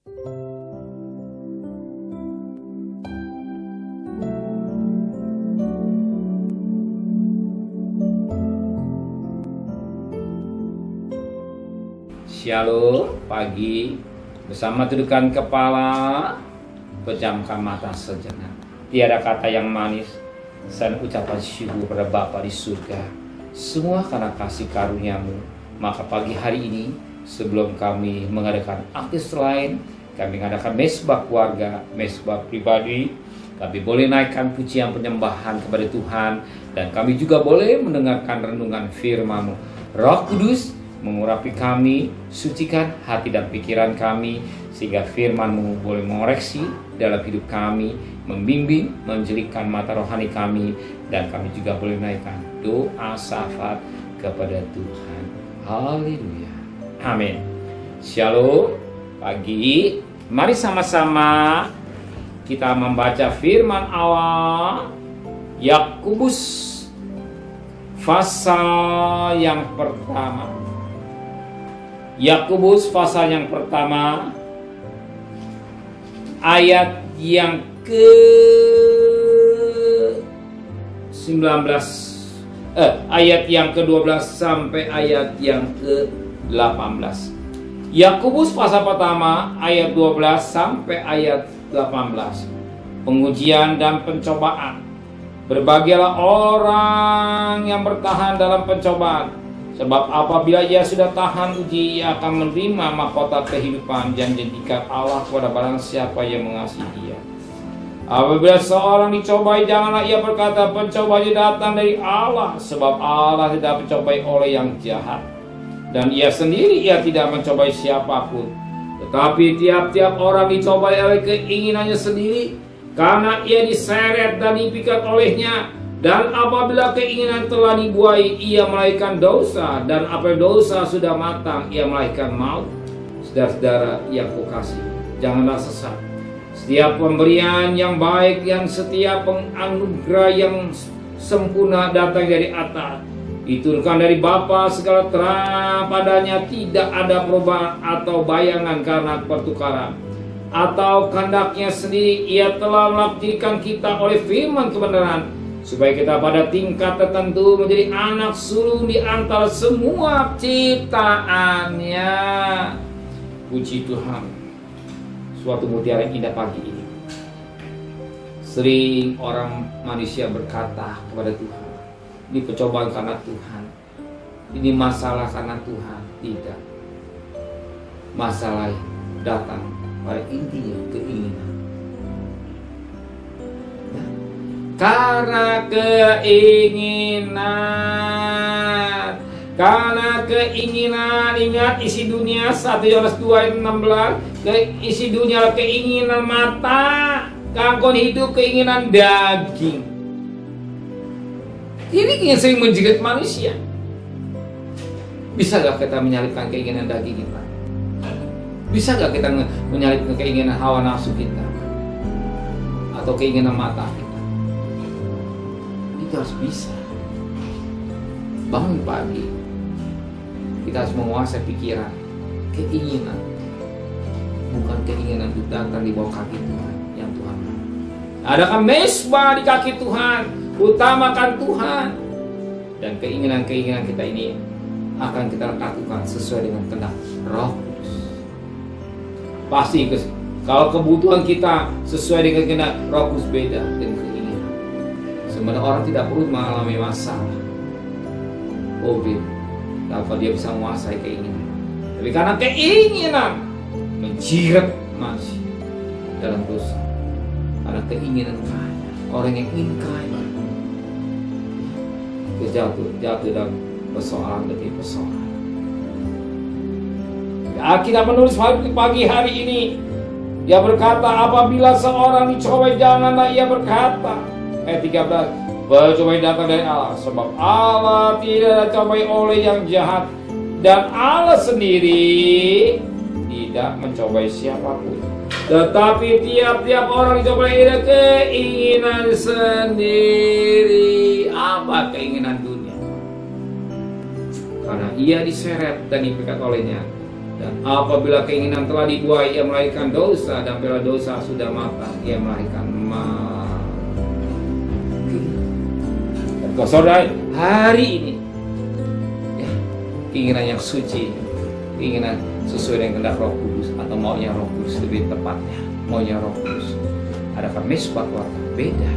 Shalom pagi, bersama tundukkan kepala, pejamkan mata sejenak. Tiada kata yang manis selain ucapan syukur pada Bapa di surga, semua karena kasih karunia-Mu. Maka pagi hari ini, sebelum kami mengadakan aktivitas lain, kami mengadakan mesbah keluarga, mesbah pribadi, kami boleh naikkan pujian penyembahan kepada Tuhan, dan kami juga boleh mendengarkan renungan firman-Mu. Roh Kudus mengurapi kami, sucikan hati dan pikiran kami, sehingga firman-Mu boleh mengoreksi dalam hidup kami, membimbing, menjelikan mata rohani kami, dan kami juga boleh menaikkan doa syafaat kepada Tuhan. Haleluya. Amin. Shalom pagi. Mari sama-sama kita membaca firman Allah Yakobus pasal yang pertama. Yakobus pasal yang pertama, ayat yang ke-19, ayat yang ke-12 sampai ayat yang ke-18. Yakobus pasal pertama, ayat 12 sampai ayat 18. Pengujian dan pencobaan. Berbahagialah orang yang bertahan dalam pencobaan, sebab apabila ia sudah tahan uji, ia akan menerima mahkota kehidupan yang dijadikan Allah kepada barang siapa yang mengasihi dia. Apabila seorang dicobai, janganlah ia berkata, pencobaan datang dari Allah, sebab Allah tidak mencobai oleh yang jahat, dan ia sendiri tidak mencobai siapapun. Tetapi tiap-tiap orang dicobai oleh keinginannya sendiri, karena ia diseret dan dipikat olehnya. Dan apabila keinginan telah dibuai, ia melahirkan dosa, dan apabila dosa sudah matang, ia melahirkan maut. Saudara-saudara yang kukasihi, janganlah sesat. Setiap pemberian yang baik, yang setiap penganugerah yang sempurna datang dari atas, diturunkan dari Bapa segala terang, padanya tidak ada perubahan atau bayangan karena pertukaran atau kehendaknya sendiri. Ia telah melahirkan kita oleh firman kebenaran, supaya kita pada tingkat tertentu menjadi anak sulung di antara semua ciptaannya. Puji Tuhan. Suatu mutiara indah pagi ini. Sering orang manusia berkata kepada Tuhan, ini percobaan karena Tuhan, ini masalah karena Tuhan. Tidak. Masalah datang pada intinya keinginan. Karena keinginan, ingat isi dunia 1 Yohanes 2 ayat 16, isi dunia keinginan mata, kangkon hidup, keinginan daging. Ini yang sering menjerat manusia. Bisa gak kita menyalipkan keinginan daging kita? Bisa gak kita menyalipkan keinginan hawa nafsu kita? Atau keinginan mata kita? Itu harus bisa. Bangun pagi, kita harus menguasai pikiran, keinginan, bukan keinginan itu datang di bawah kaki Tuhan yang Tuhan mau. Adakan mesbah di kaki Tuhan, utamakan Tuhan, dan keinginan-keinginan kita ini akan kita lakukan sesuai dengan kehendak Roh Kudus. Pasti kalau kebutuhan kita sesuai dengan kehendak Roh Kudus beda dengan keinginan. Sebenarnya orang tidak perlu mengalami masalah COVID, tanpa dia bisa menguasai keinginan. Tapi karena keinginan menjerat manusia dalam dosa. Karena keinginan kaya, orang yang ingin kaya, jatuh dalam persoalan demi persoalan. Alkitab menulis pagi hari ini, dia berkata, apabila seorang dicobai, janganlah ia berkata, ayat 13, pencobaan datang dari Allah, sebab Allah tidak dicobai oleh yang jahat, dan Allah sendiri tidak mencobai siapapun. Tetapi tiap-tiap orang dicobai dengan keinginan sendiri. Apa keinginan dunia? Karena ia diseret dan dipikat olehnya, Dan apabila keinginan telah dibuai, ia melahirkan dosa. Dan bila dosa sudah matang, ia melahirkan mati. Dan kalau saudara hari ini, ya, keinginan yang suci, keinginan sesuai dengan kehendak Roh Kudus atau maunya Roh Kudus, lebih tepatnya maunya Roh Kudus, adakah mesbah keluarga? Beda.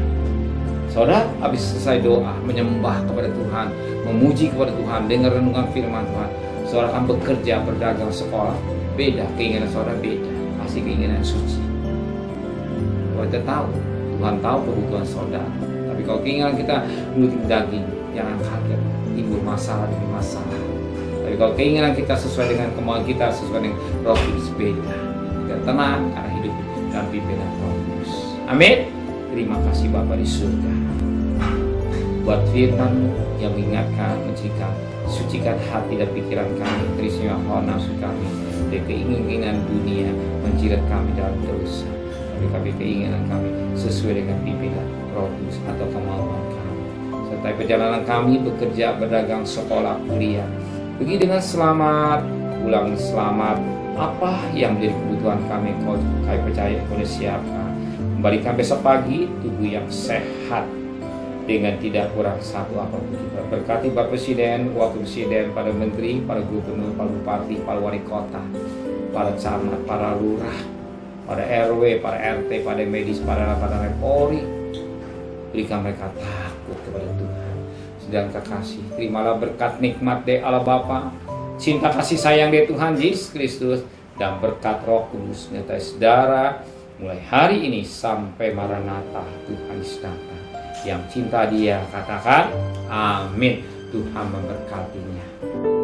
Saudara habis selesai doa, menyembah kepada Tuhan, memuji kepada Tuhan, dengar renungan firman Tuhan, saudara akan bekerja, berdagang, sekolah. Beda, keinginan saudara beda, pasti keinginan suci. Saudara tahu, Tuhan tahu kebutuhan saudara. Tapi kalau keinginan kita menuruti daging, jangan kaget, timbul masalah demi masalah. Tapi kalau keinginan kita sesuai dengan kemauan kita, sesuai dengan Roh Kudus, beda. Kita tenang karena hidup dalam pimpinan Roh Kudus. Amin. Terima kasih Bapa di surga buat firman-Mu yang mengingatkan, mencegah, sucikan hati dan pikiran kami, terisinya hawa nafsu kami dari keinginan dunia menjerat kami dalam dosa. Tapi keinginan kami sesuai dengan pimpinan Roh Kudus atau kemauan kami. Serta perjalanan kami bekerja, berdagang, sekolah, kuliah, pergi dengan selamat, pulang selamat. Apa yang menjadi kebutuhan kami, kami percaya boleh siapkan. Kembalikan besok pagi tubuh yang sehat dengan tidak kurang satu apapun juga. Berkati Bapak Presiden, Wakil Presiden, para Menteri, para Gubernur, para Bupati, para Wali Kota, para camat, para lurah, para RW, para RT, para medis, para Polri. Berikan mereka takut kepada Tuhan. Sedang kekasih, terimalah berkat nikmat dari Allah Bapa, cinta kasih sayang dari Tuhan Yesus Kristus, dan berkat Roh Kudus menyertai saudara mulai hari ini sampai Maranatha Tuhan Yesus datang. Yang cinta Dia katakan amin. Tuhan memberkatinya.